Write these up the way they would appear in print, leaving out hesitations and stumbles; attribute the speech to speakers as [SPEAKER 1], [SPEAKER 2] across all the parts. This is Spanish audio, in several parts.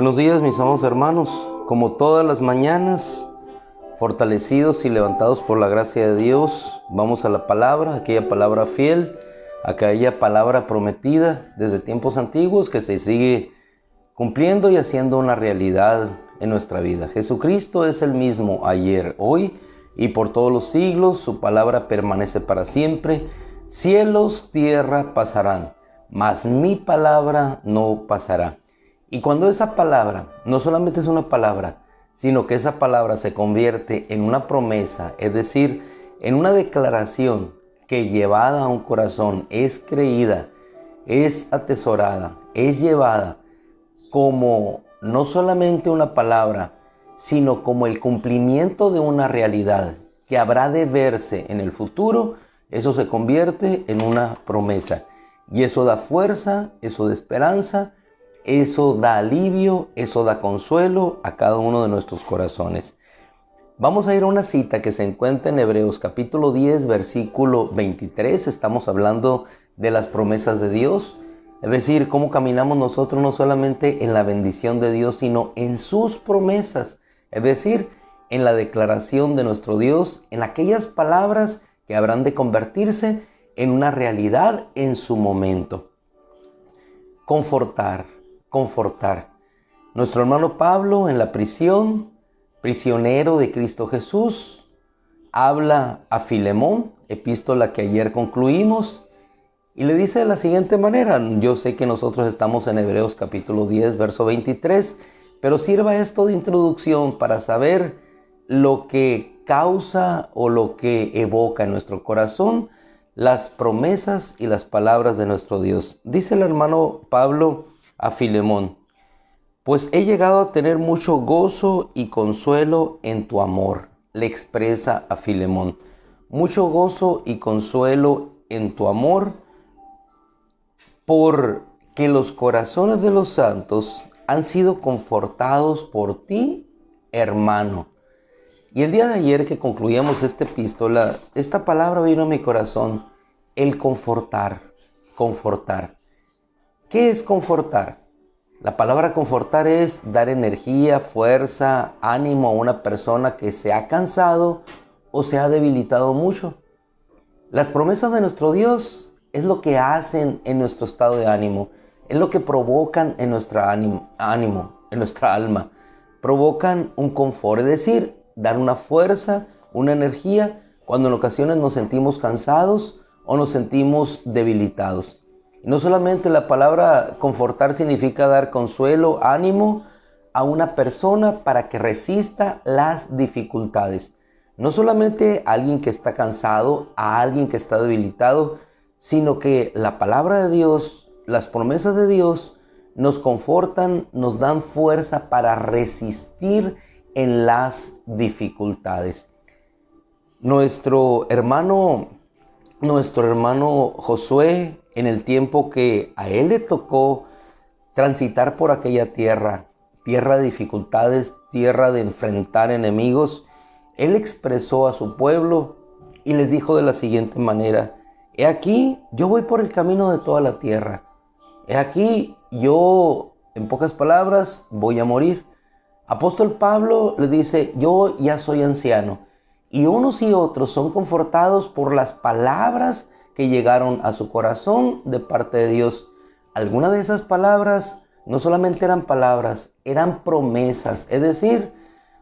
[SPEAKER 1] Buenos días, mis amados hermanos. Como todas las mañanas, fortalecidos y levantados por la gracia de Dios, vamos a la palabra, aquella palabra fiel, aquella palabra prometida desde tiempos antiguos que se sigue cumpliendo y haciendo una realidad en nuestra vida. Jesucristo es el mismo ayer, hoy y por todos los siglos. Su palabra permanece para siempre. Cielos, tierra pasarán, mas mi palabra no pasará. Y cuando esa palabra no solamente es una palabra, sino que esa palabra se convierte en una promesa, es decir, en una declaración que llevada a un corazón es creída, es atesorada, es llevada como no solamente una palabra, sino como el cumplimiento de una realidad que habrá de verse en el futuro, eso se convierte en una promesa. Y eso da fuerza, eso da esperanza, eso da alivio, eso da consuelo a cada uno de nuestros corazones. Vamos a ir a una cita que se encuentra en Hebreos capítulo 10, versículo 23. Estamos hablando de las promesas de Dios, es decir, cómo caminamos nosotros no solamente en la bendición de Dios, sino en sus promesas, es decir, en la declaración de nuestro Dios, en aquellas palabras que habrán de convertirse en una realidad en su momento. Confortar. Nuestro hermano Pablo en la prisión, prisionero de Cristo Jesús, habla a Filemón, epístola que ayer concluimos, y le dice de la siguiente manera. Yo sé que nosotros estamos en Hebreos capítulo 10, verso 23, pero sirva esto de introducción para saber lo que causa o lo que evoca en nuestro corazón las promesas y las palabras de nuestro Dios. Dice el hermano Pablo a Filemón: pues he llegado a tener mucho gozo y consuelo en tu amor. Le expresa a Filemón: mucho gozo y consuelo en tu amor, porque los corazones de los santos han sido confortados por ti, hermano. Y el día de ayer que concluíamos esta epístola, esta palabra vino a mi corazón: el confortar. ¿Qué es confortar? La palabra confortar es dar energía, fuerza, ánimo a una persona que se ha cansado o se ha debilitado mucho. Las promesas de nuestro Dios es lo que hacen en nuestro estado de ánimo, es lo que provocan en nuestra ánimo, en nuestra alma. Provocan un confort, es decir, dar una fuerza, una energía cuando en ocasiones nos sentimos cansados o nos sentimos debilitados. Y no solamente la palabra confortar significa dar consuelo, ánimo a una persona para que resista las dificultades. No solamente a alguien que está cansado, a alguien que está debilitado, sino que la palabra de Dios, las promesas de Dios nos confortan, nos dan fuerza para resistir en las dificultades. Nuestro hermano Josué, en el tiempo que a él le tocó transitar por aquella tierra de dificultades, tierra de enfrentar enemigos, él expresó a su pueblo y les dijo de la siguiente manera: he aquí, yo voy por el camino de toda la tierra. He aquí, yo, en pocas palabras, voy a morir. Apóstol Pablo le dice: yo ya soy anciano. Y unos y otros son confortados por las palabras que llegaron a su corazón de parte de Dios. Algunas de esas palabras no solamente eran palabras, eran promesas, es decir,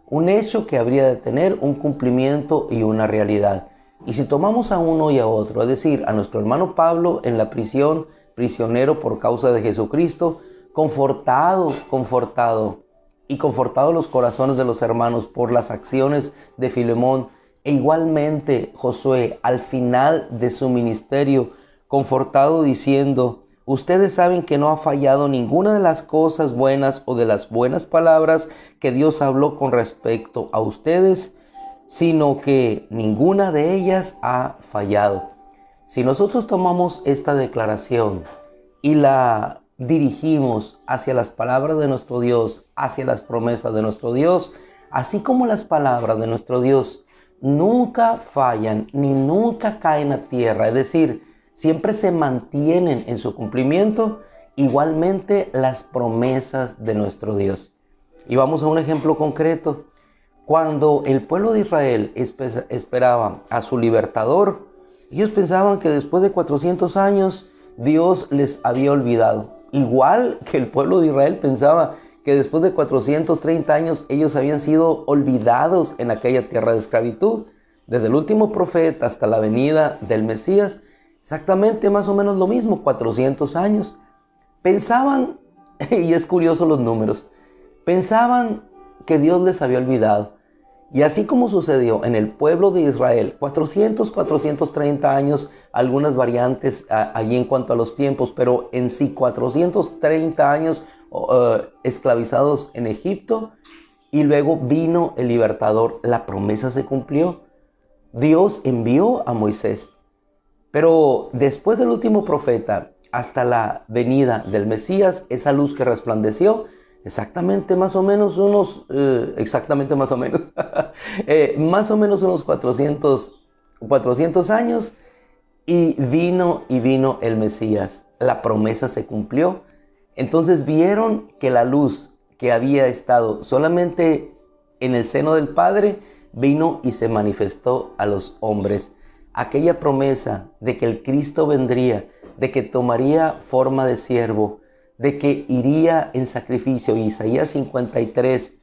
[SPEAKER 1] un hecho que habría de tener un cumplimiento y una realidad. Y si tomamos a uno y a otro, es decir, a nuestro hermano Pablo en la prisión, prisionero por causa de Jesucristo, confortado los corazones de los hermanos por las acciones de Filemón, e igualmente Josué al final de su ministerio, confortado diciendo: ustedes saben que no ha fallado ninguna de las cosas buenas o de las buenas palabras que Dios habló con respecto a ustedes, sino que ninguna de ellas ha fallado. Si nosotros tomamos esta declaración y la dirigimos hacia las palabras de nuestro Dios, hacia las promesas de nuestro Dios, así como las palabras de nuestro Dios nunca fallan ni nunca caen a tierra, es decir, siempre se mantienen en su cumplimiento, igualmente las promesas de nuestro Dios. Y vamos a un ejemplo concreto. Cuando el pueblo de Israel esperaba a su libertador, ellos pensaban que después de 400 años Dios les había olvidado. Igual que el pueblo de Israel pensaba que después de 430 años ellos habían sido olvidados en aquella tierra de esclavitud. Desde el último profeta hasta la venida del Mesías, exactamente más o menos lo mismo, 400 años. Pensaban, y es curioso los números, pensaban que Dios les había olvidado. Y así como sucedió en el pueblo de Israel, 430 años, algunas variantes allí en cuanto a los tiempos, pero en sí 430 años esclavizados en Egipto, y luego vino el libertador. La promesa se cumplió. Dios envió a Moisés. Pero después del último profeta, hasta la venida del Mesías, esa luz que resplandeció, más o menos unos 400 años, y vino el Mesías. La promesa se cumplió. Entonces vieron que la luz que había estado solamente en el seno del Padre, vino y se manifestó a los hombres. Aquella promesa de que el Cristo vendría, de que tomaría forma de siervo, de que iría en sacrificio, Isaías 53,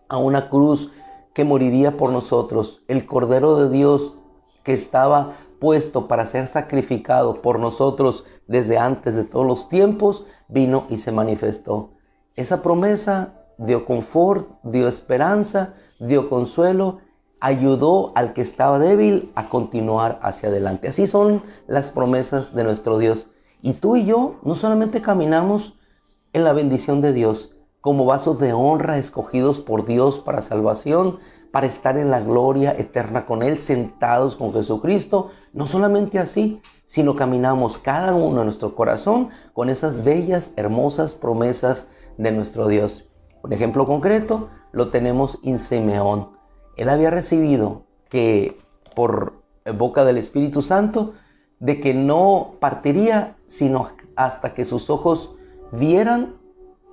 [SPEAKER 1] a una cruz, que moriría por nosotros, el Cordero de Dios que estaba puesto para ser sacrificado por nosotros desde antes de todos los tiempos, vino y se manifestó. Esa promesa dio confort, dio esperanza, dio consuelo, ayudó al que estaba débil a continuar hacia adelante. Así son las promesas de nuestro Dios. Y tú y yo no solamente caminamos en la bendición de Dios, como vasos de honra escogidos por Dios para salvación, para estar en la gloria eterna con Él, sentados con Jesucristo. No solamente así, sino caminamos cada uno en nuestro corazón con esas bellas, hermosas promesas de nuestro Dios. Un ejemplo concreto lo tenemos en Simeón. Él había recibido que por boca del Espíritu Santo, de que no partiría sino hasta que sus ojos vieran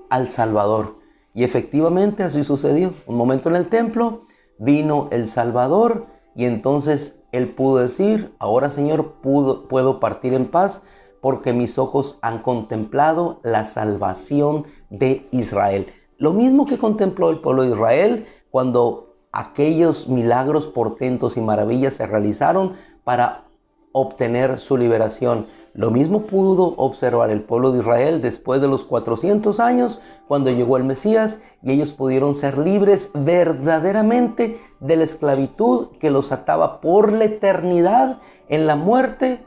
[SPEAKER 1] al Salvador. Y efectivamente así sucedió. Un momento en el templo, vino el Salvador, y entonces él pudo decir: ahora, Señor, puedo partir en paz, porque mis ojos han contemplado la salvación de Israel. Lo mismo que contempló el pueblo de Israel cuando aquellos milagros, portentos y maravillas se realizaron para obtener su liberación. Lo mismo pudo observar el pueblo de Israel después de los 400 años, cuando llegó el Mesías, y ellos pudieron ser libres verdaderamente de la esclavitud que los ataba por la eternidad en la muerte.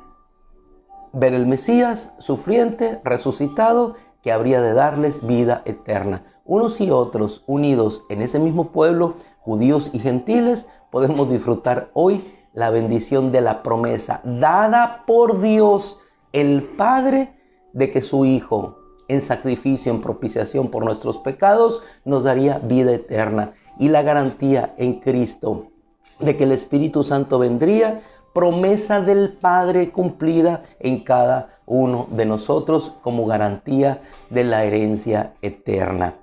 [SPEAKER 1] Ver el Mesías sufriente, resucitado, que habría de darles vida eterna. Unos y otros, unidos en ese mismo pueblo, judíos y gentiles, podemos disfrutar hoy la bendición de la promesa dada por Dios el Padre, de que su Hijo, en sacrificio, en propiciación por nuestros pecados, nos daría vida eterna. Y la garantía en Cristo de que el Espíritu Santo vendría, promesa del Padre cumplida en cada uno de nosotros como garantía de la herencia eterna.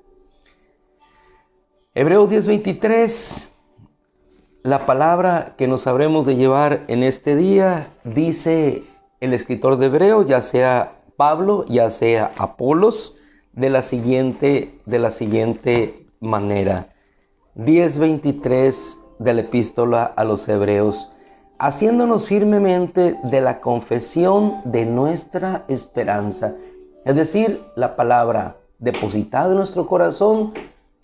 [SPEAKER 1] Hebreos 10:23, la palabra que nos habremos de llevar en este día, dice el escritor de Hebreos, ya sea Pablo, ya sea Apolos, de la siguiente manera. 10:23 de la epístola a los Hebreos: haciéndonos firmemente de la confesión de nuestra esperanza. Es decir, la palabra depositada en nuestro corazón,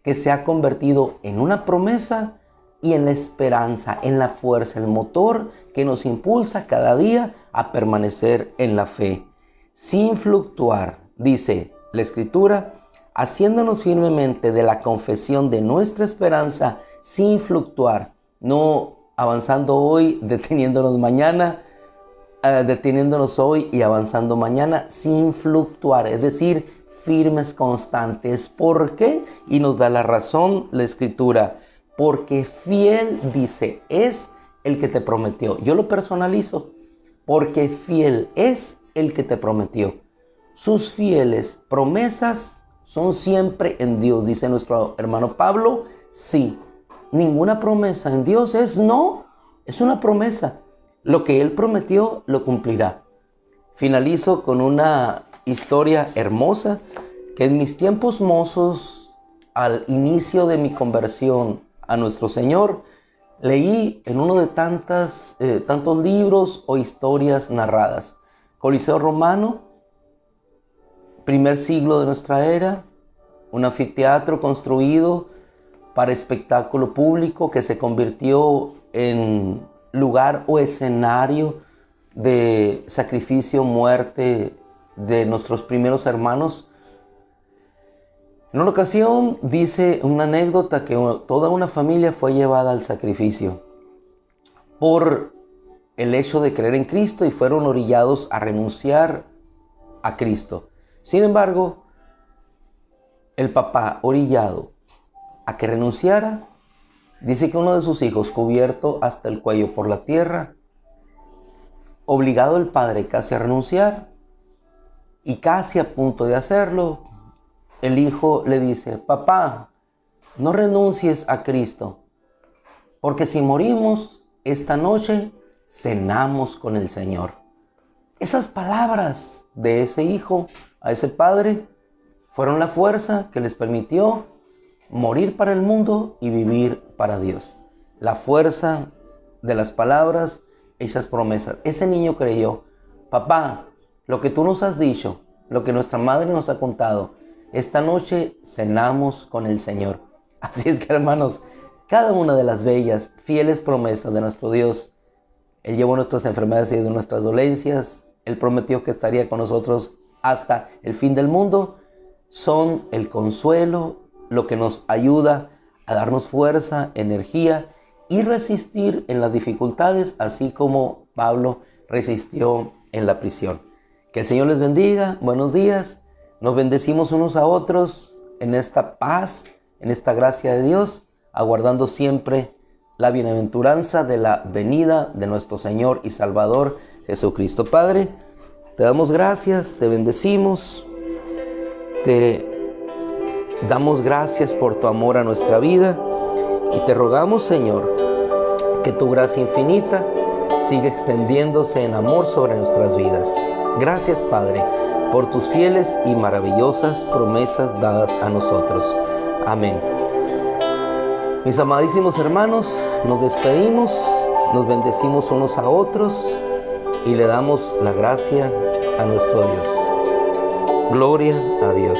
[SPEAKER 1] que se ha convertido en una promesa, y en la esperanza, en la fuerza, el motor que nos impulsa cada día a permanecer en la fe. Sin fluctuar, dice la Escritura, haciéndonos firmemente de la confesión de nuestra esperanza, sin fluctuar, no avanzando hoy, deteniéndonos mañana, deteniéndonos hoy y avanzando mañana, sin fluctuar, es decir, firmes, constantes. ¿Por qué? Y nos da la razón la Escritura. Porque fiel, dice, es el que te prometió. Yo lo personalizo. Porque fiel es el que te prometió. sus fieles. Promesas son siempre en Dios, dice nuestro hermano Pablo. Sí, ninguna promesa en Dios es no, es una promesa. Lo que Él prometió, lo cumplirá. Finalizo con una historia hermosa que en mis tiempos mozos, al inicio de mi conversión a nuestro Señor, leí en uno de tantos libros o historias narradas. Coliseo Romano, primer siglo de nuestra era, un anfiteatro construido para espectáculo público que se convirtió en lugar o escenario de sacrificio, muerte de nuestros primeros hermanos. En una ocasión dice una anécdota que toda una familia fue llevada al sacrificio por el hecho de creer en Cristo y fueron orillados a renunciar a Cristo. Sin embargo, el papá orillado a que renunciara, dice que uno de sus hijos, cubierto hasta el cuello por la tierra, obligado el padre casi a renunciar y casi a punto de hacerlo, el hijo le dice: papá, no renuncies a Cristo, porque si morimos esta noche, cenamos con el Señor. Esas palabras de ese hijo a ese padre fueron la fuerza que les permitió morir para el mundo y vivir para Dios. La fuerza de las palabras hechas promesas. Ese niño creyó: papá, lo que tú nos has dicho, lo que nuestra madre nos ha contado, esta noche cenamos con el Señor. Así es que, hermanos, cada una de las bellas, fieles promesas de nuestro Dios, Él llevó nuestras enfermedades y nuestras dolencias, Él prometió que estaría con nosotros hasta el fin del mundo, son el consuelo, lo que nos ayuda a darnos fuerza, energía y resistir en las dificultades, así como Pablo resistió en la prisión. Que el Señor les bendiga, buenos días, nos bendecimos unos a otros en esta paz, en esta gracia de Dios, aguardando siempre la bienaventuranza de la venida de nuestro Señor y Salvador Jesucristo. Padre, te damos gracias, te bendecimos, te damos gracias por tu amor a nuestra vida y te rogamos, Señor, que tu gracia infinita siga extendiéndose en amor sobre nuestras vidas. Gracias, Padre, por tus fieles y maravillosas promesas dadas a nosotros. Amén. Mis amadísimos hermanos, nos despedimos, nos bendecimos unos a otros y le damos la gracia a nuestro Dios. Gloria a Dios.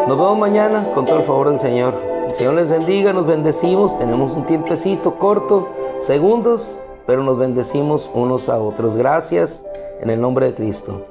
[SPEAKER 1] Nos vemos mañana con todo el favor del Señor. El Señor les bendiga, nos bendecimos. Tenemos un tiempecito corto, segundos, pero nos bendecimos unos a otros. Gracias en el nombre de Cristo.